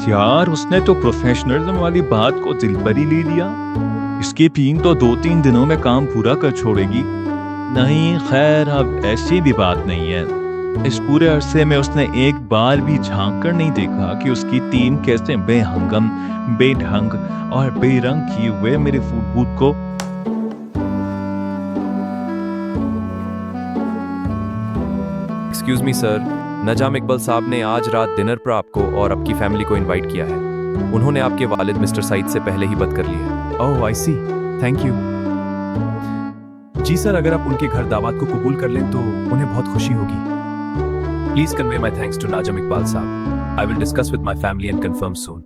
यार उसने तो प्रोफेशनलिज्म वाली बात को दिल पर ही ले लिया। इसकी टीम तो 2-3 दिनों में काम पूरा कर छोड़ेगी। नहीं खैर, अब ऐसी भी बात नहीं है। इस पूरे अरसे में उसने एक बार भी झांक कर नहीं देखा कि उसकी टीम कैसे बेहंगम, बेढंग और बेरंग किए हुए मेरे फूड बूथ को। एक्सक्यूज मी सर, नजाम इकबाल साहब ने आज रात डिनर पर आपको और आपकी फैमिली को इनवाइट किया है। उन्होंने आपके वालिद मिस्टर सईद से पहले ही बात कर ली है। ओह आई सी, थैंक यू। जी सर, अगर आप उनके घर दावत को कबूल कर लें तो उन्हें बहुत खुशी होगी। Please convey my thanks to Nazam Iqbal Sahab. I will discuss with my family and confirm soon.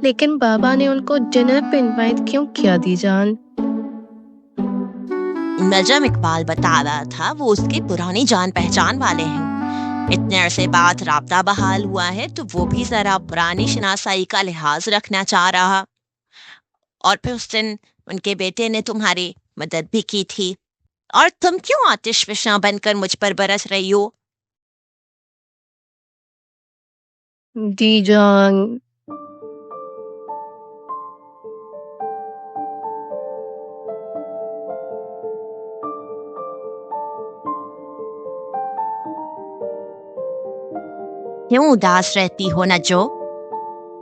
लेकिन बाबा ने उनको डिनर पे इनवाइट क्यों किया दीजान? नजम इकबाल बता रहा था वो उसकी पुरानी जान पहचान वाले हैं। इतने अरसे बाद राब्ता बहाल हुआ है तो वो भी जरा पुरानी शनासाई का लिहाज रखना चाह रहा। और फिर उस दिन उनके बेटे ने तुम्हारी मदद भी की थी। और तुम क्यों आतिश फिशा बनकर मुझ पर बरस रही हो? दीजान, क्यों उदास रहती हो नजो?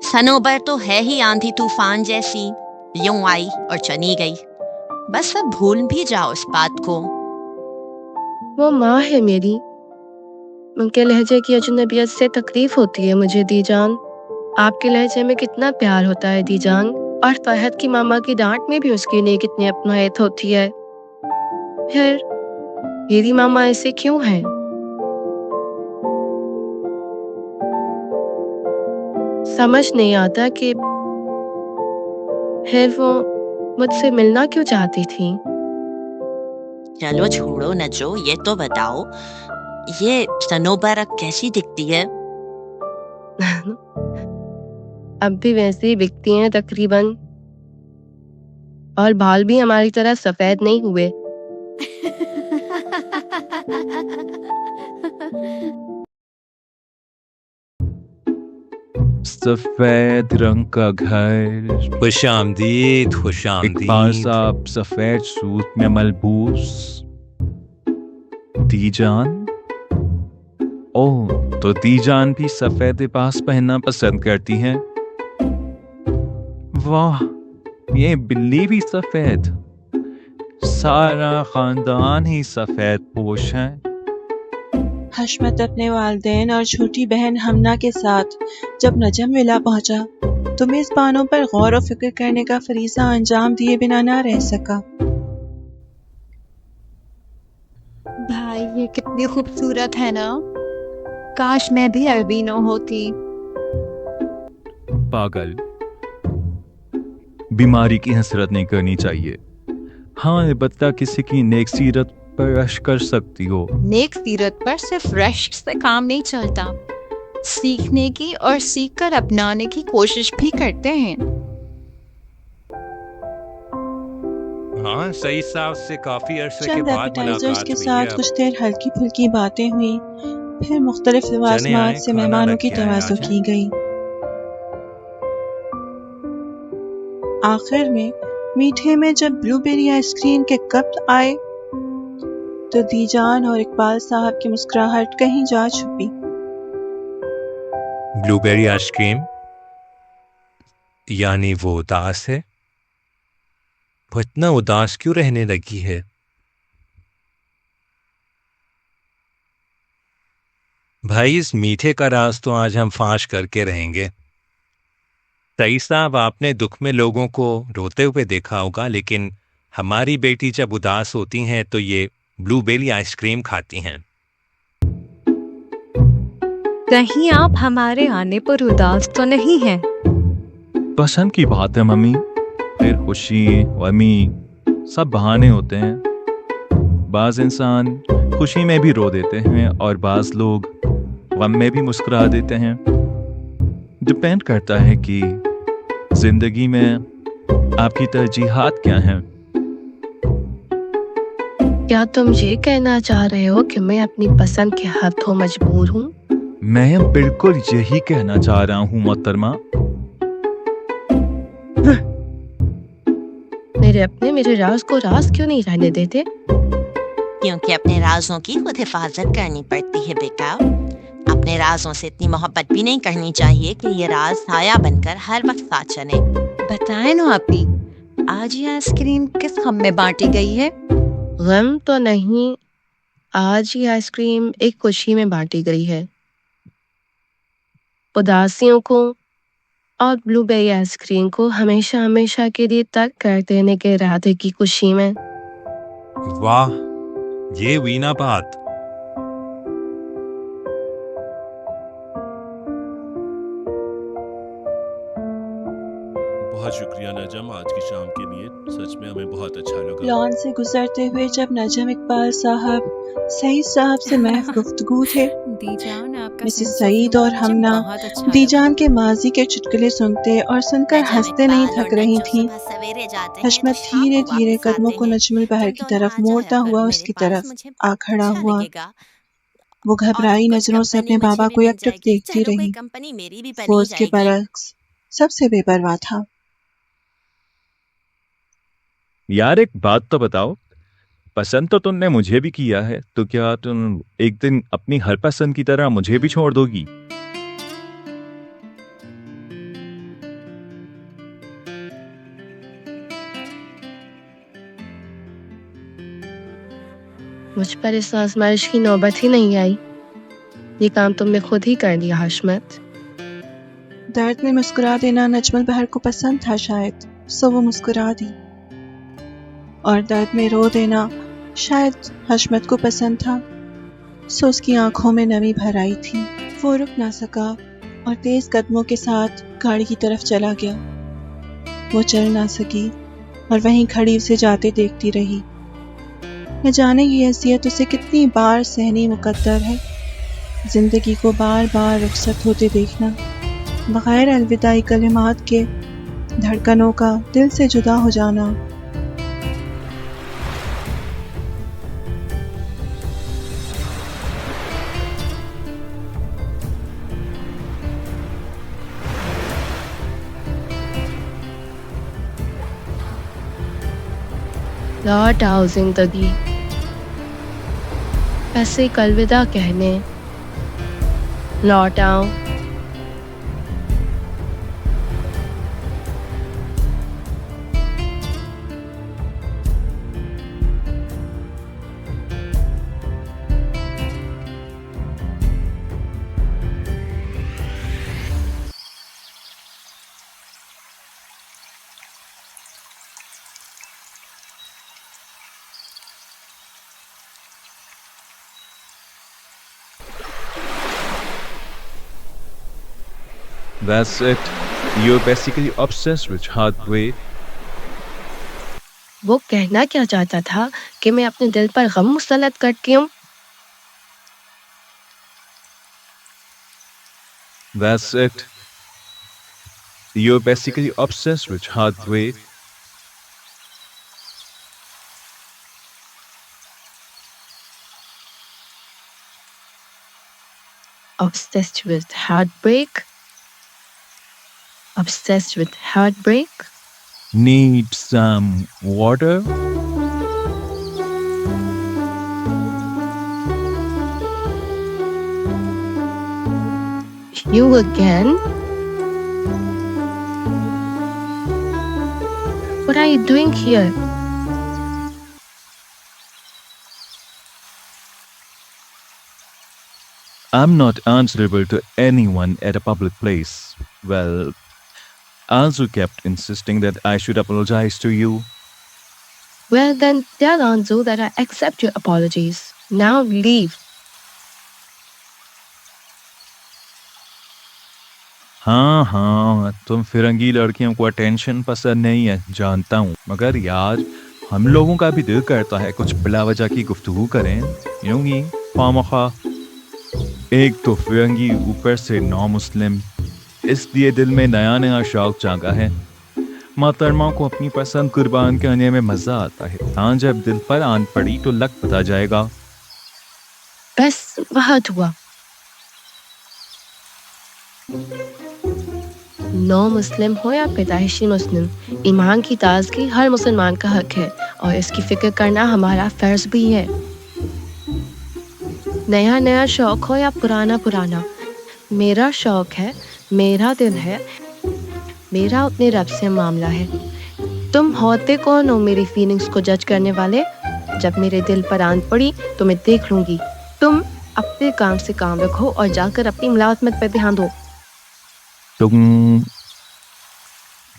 सनोबर तो है ही आंधी तूफान जैसी, यूं आई और चली गई। बस अब भूल भी जाओ इस बात को। वो माँ है मेरी। उनके लहजे की अजनबियत से तकलीफ होती है मुझे दीजान। आपके लहजे में कितना प्यार होता है दीजान। और फहद की मामा की डांट में भी उसके लिए कितनी अपनायत होती है। फिर मेरी मामा ऐसे क्यों है? समझ नहीं आता कि फिर वो मुझसे मिलना क्यों चाहती थी। चलो छोड़ो नजो, ये तो बताओ ये सनोबर अब कैसी दिखती है? अब भी वैसे ही दिखती हैं तकरीबन। और बाल भी हमारी तरह सफेद नहीं हुए। सफेद रंग का घर, खुशामदीद इकबाल खुशामदीद। साहब सफेद सूट में मलबूस। दीजान, ओह तो दीजान भी सफेद लिबास पहनना पसंद करती हैं। वाह, ये बिल्ली भी सफेद। सारा खानदान ही सफेद पोश है। हशमत अपने वालिदैन और छोटी बहन हमना के साथ जब नजम विला पहुंचा तो मेजबानों पर गौर और फिक्र करने का फरीजा अंजाम दिए बिना ना रह सका। भाई ये कितनी खूबसूरत है ना, काश मैं भी अल्बिनो होती। पागल, बीमारी की हसरत नहीं करनी चाहिए। हाँ, अलबत्ता किसी की नेक सीरत पर रश्क कर सकती हो। नेक सीरत पर सिर्फ रश्क से काम नहीं चलता, सीखने की और सीखकर अपनाने की कोशिश भी करते हैं। हाँ, सईद साहब से काफी अरसे के चंद बाद एपेटाइजर्स मुलाकात के हुई साथ है। कुछ देर हल्की फुल्की बातें हुई। फिर मुख्तलिफ चने लवाज़मात आए, से खाना मेहमानों लग की गया है तवाज़ुन आज। की गई। आखिर में मीठे में जब ब्लूबेरी आइसक्रीम के कप आए तो दीजान और इकबाल साहब की मुस्कुराहट कहीं जा छुपी। ब्लूबेरी आइसक्रीम यानी वो उदास है। वो इतना उदास क्यों रहने लगी है? भाई, इस मीठे का राज तो आज हम फाश करके रहेंगे। सईद साहब, आपने दुख में लोगों को रोते हुए देखा होगा, लेकिन हमारी बेटी जब उदास होती हैं तो ये ब्लूबेरी आइसक्रीम खाती हैं। कहीं आप हमारे आने पर उदास तो नहीं हैं? पसंद की बात है मम्मी। फिर खुशी, गमी सब बहाने होते हैं। बाज इंसान खुशी में भी रो देते हैं और बाज लोग गम में भी मुस्कुरा देते हैं। डिपेंड करता है कि जिंदगी में आपकी तरजीहात क्या हैं। क्या तुम ये कहना चाह रहे हो कि मैं अपनी पसंद के हाथों मजबूर हूँ? मैं बिल्कुल यही कहना चाह रहा हूँ मोहतरमा। मेरे अपने मेरे राज को राज क्यों नहीं रहने देते? क्योंकि अपने राजों की खुद हिफाजत करनी पड़ती है बेटा। अपने राजों से इतनी मोहब्बत भी नहीं करनी चाहिए कि ये राज साया बनकर हर वक्त साथ चले। बताएं ना आपी, आज ये आइसक्रीम किस गम में बांटी गई है? गम तो नहीं, आज ये आइसक्रीम एक खुशी में बांटी गई है। उदासियों को और ब्लूबेरी आइसक्रीम को हमेशा हमेशा के लिए तर्क कर देने के इरादे की खुशी में। वाह, ये हुई ना बात। बहुत शुक्रिया नजम आज की शाम के लिए, सच में हमें बहुत अच्छा लगा। लॉन से गुजरते हुए जब नजम इकबाल साहब सईद साहब से महज गुफ्तगू थे, दीजान आपका मिसेस sense of सईद और humor हमना मुझे बहुत अच्छा दीजान के माजी के चुटकुले सुनते और सुनकर हंसते नहीं थक रही थीं। हशमत धीरे धीरे कदमों को नजमुल बहर की तरफ मोड़ता हुआ उसकी तरफ आ खड़ा हुआ। वो घबराई नजरों से अपने बाबा को एकटक देखती रही। वो उसके बरक्स सबसे बेपरवाह था। यार एक बात तो बताओ, पसंद तो तुमने मुझे भी किया है, तो क्या तुम एक दिन अपनी हर पसंद की तरह मुझे भी छोड़ दोगी? मुझ पर इस आजमाइश की नौबत ही नहीं आई। ये काम तुमने खुद ही कर लिया हशमत। दर्द में मुस्कुरा देना नजमुल बहर को पसंद था शायद, सो वो मुस्कुरा दी। और दर्द में रो देना शायद हशमत को पसंद था, सो उसकी आंखों में नमी भर आई थी। वो रुक ना सका और तेज कदमों के साथ गाड़ी की तरफ चला गया। वो चल ना सकी और वहीं खड़ी उसे जाते देखती रही। न जाने ये हैसियत उसे कितनी बार सहनी मुकद्दर है, जिंदगी को बार बार रुखसत होते देखना, बगैर अलविदाई कलिमात के धड़कनों का दिल से जुदा हो जाना। लौट आओ जिंदगी, ऐसे अलविदा कहने लौट आओ। That's it. You're basically obsessed with heartbreak. वो कहना क्या चाहता था कि मैं अपने दिल पर गम मुसल्लत करती हूँ? That's it. You're basically obsessed with heartbreak. Obsessed with heartbreak? Obsessed with heartbreak? Need some water? You again? What are you doing here? I'm not answerable to anyone at a public place. Well, Anzu kept insisting that I should apologize to you. Well then, tell Anzu that I accept your apologies. Now leave. हाँ, तुम फिरंगी लड़कियों को attention पसंद नहीं है, जानता हूँ, मगर यार हम लोगों का भी दिल करता है कुछ बिला वजह की गुफ्तगू करें, यूं ही खामखा। एक तो फिरंगी, ऊपर से नौ मुस्लिम, इसलिए दिल में नया नया शौक जागा है। मोहतरमा को अपनी पसंद कुर्बान करने में मजा आता है। हाँ, जब दिल पर आन पड़ी तो लग पता जाएगा। बस बहुत हुआ। नौ मुस्लिम हो या पैदाइशी मुस्लिम, ईमान की ताजगी हर मुसलमान का हक है और इसकी फिक्र करना हमारा फर्ज भी है। नया नया शौक हो या पुराना पुराना, मेरा शौक है, मेरा दिल है, मेरा अपने रब से मामला है। तुम होते कौन हो मेरी फीलिंग्स को जज करने वाले? जब मेरे दिल पर आन पड़ी तो मैं देख लूंगी। तुम अपने काम से काम रखो और जाकर अपनी मुलाजमत पर ध्यान दो। तुम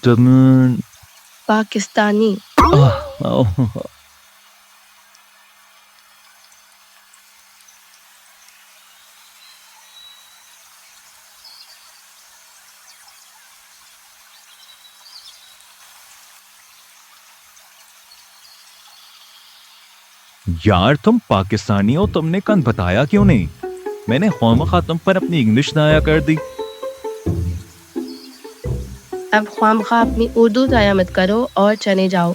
तुम पाकिस्तानी। आह, यार तुम पाकिस्तानी हो, तुमने कन बताया क्यों नहीं? मैंने खौमखा तुम पर अपनी इंग्लिश दाया कर दी। अब ख्वामखा अपनी उर्दू दाया मत करो और चले जाओ।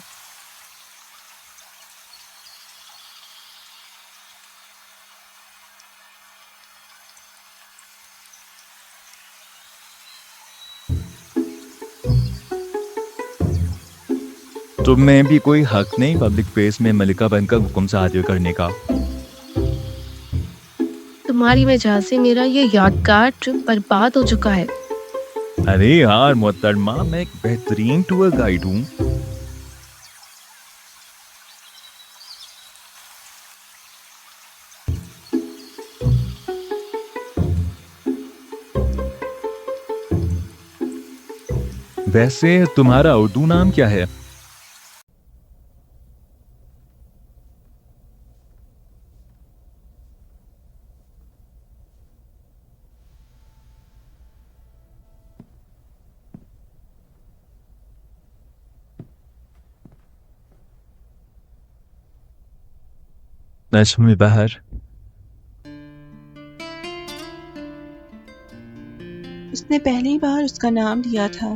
तुम में भी कोई हक नहीं पब्लिक प्लेस में मलिका बनकर हुक्म साजिर करने का। तुम्हारी वजह से मेरा ये यादगार ट्रिप बर्बाद हो चुका है। अरे यार मोहतरमा, मैं एक बेहतरीन टूर गाइड हूँ। वैसे तुम्हारा उर्दू नाम क्या है? नज्म बहर। उसने पहली बार उसका नाम लिया था,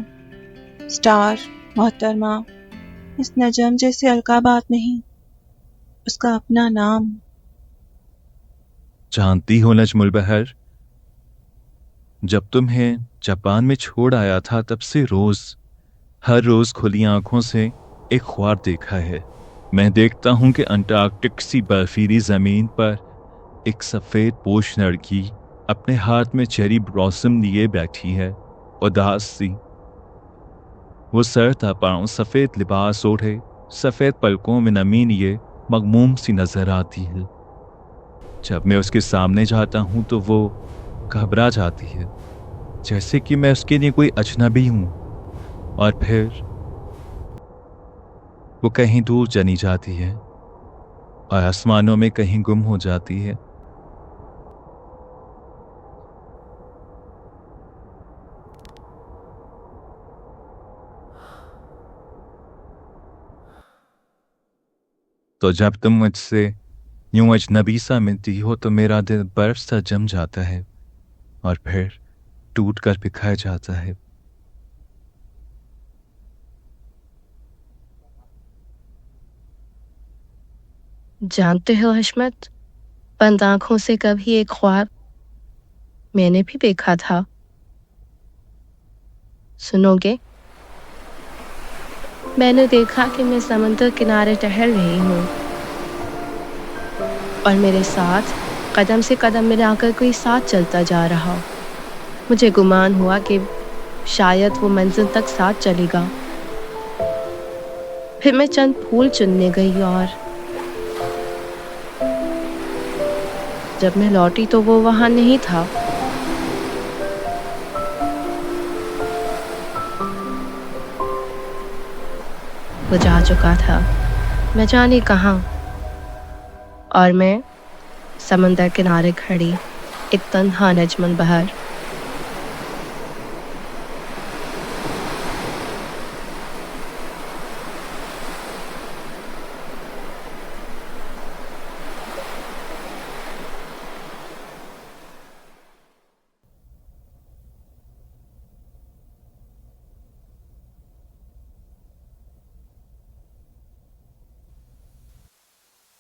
स्टार, मोहतरमा। इस नजम जैसे अलकाबात नहीं, उसका अपना नाम। जानती हो नजमुल बहर, जब तुम्हें जापान में छोड़ आया था तब से हर रोज खुली आंखों से एक ख्वाब देखा है। मैं देखता हूं कि अंटार्कटिक सी बर्फीली जमीन पर एक सफेद पोश लड़की अपने हाथ में चेरी ब्लॉसम लिए बैठी है, उदास सी। वो सर तपाओं सफेद लिबास ओढ़े, सफेद पलकों में नमी लिए मगमूम सी नजर आती है। जब मैं उसके सामने जाता हूं तो वो घबरा जाती है, जैसे कि मैं उसके लिए कोई अजनबी हूं, और फिर वो कहीं दूर चली जाती है और आसमानों में कहीं गुम हो जाती है। तो जब तुम मुझसे यूं अजनबी सा मिलती हो तो मेरा दिल बर्फ सा जम जाता है और फिर टूट कर बिखर जाता है। जानते हो हशमत, बंद आंखों से कभी एक ख्वाब मैंने भी देखा था। सुनोगे? मैंने देखा कि मैं समंदर किनारे टहल रही हूँ और मेरे साथ कदम से कदम मिलाकर कोई साथ चलता जा रहा। मुझे गुमान हुआ कि शायद वो मंजिल तक साथ चलेगा। फिर मैं चंद फूल चुनने गई और जब मैं लौटी तो वो वहां नहीं था। वो जा चुका था, मैं जाने कहाँ। और मैं समंदर किनारे खड़ी, एक तन्हा नजमन बहर।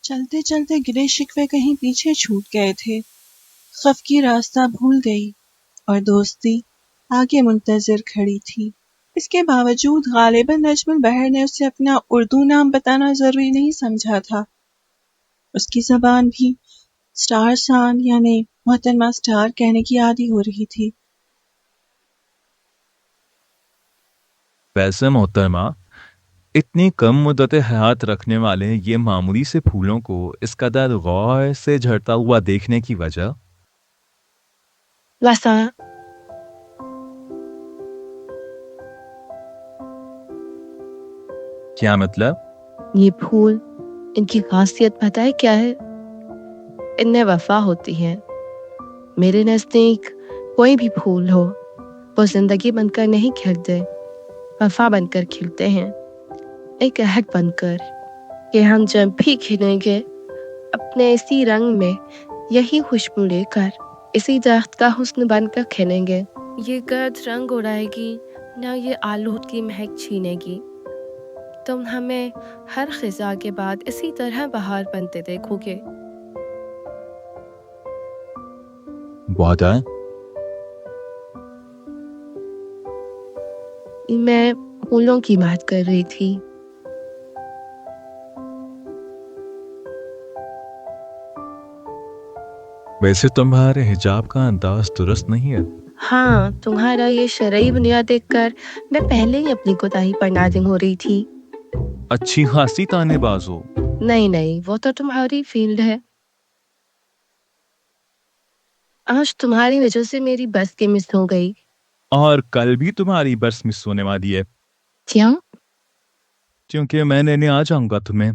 चलते चलते गिले शिकवे कहीं पीछे छूट गए थे। खफ की रास्ता भूल गई और दोस्ती आगे मुंतजिर खड़ी थी। इसके बावजूद गालिबन नजमुल बहर ने उसे अपना उर्दू नाम बताना जरूरी नहीं समझा था। उसकी जबान भी स्टार सान यानी मोहतरमा स्टार कहने की आदी हो रही थी। वैसे मोहतरमा, इतनी कम मुद्दत हयात रखने वाले ये मामूली से फूलों को इस कदर गौर से झड़ता हुआ देखने की वजह? वसा क्या मतलब? ये फूल, इनकी खासियत पता है क्या है? इनमें वफा होती है। मेरे नज़दीक कोई भी फूल हो, वो जिंदगी बनकर नहीं खिलते, वफा बनकर खिलते हैं। एक अहद बनकर कि हम जब भी खिलेंगे अपने इसी रंग में, यही खुशबू लेकर, इसी दर्ख्त का हुस्न बनकर खिलेंगे। ये गर्द रंग उड़ाएगी ना ये आलूद की महक छीनेगी। तुम हमें हर खिजा के बाद इसी तरह बहार बनते देखोगे। बहुत है। मैं फूलों की बात कर रही थी। वैसे तुम्हारे हिजाब का अंदाज दुरुस्त नहीं है। हाँ, तुम्हारा ये शरई बुनियाद देखकर मैं पहले ही अपनी कोताही पर नाज़िम हो रही थी। अच्छी खासी तानेबाज हो। नहीं, वो तो तुम्हारी फील्ड है। आज तुम्हारी वजह से मेरी बस की मिस हो गई। और कल भी तुम्हारी बस मिस होने वाली है, क्यों? क्योंकि मैं लेने आ जाऊंगा तुम्हें।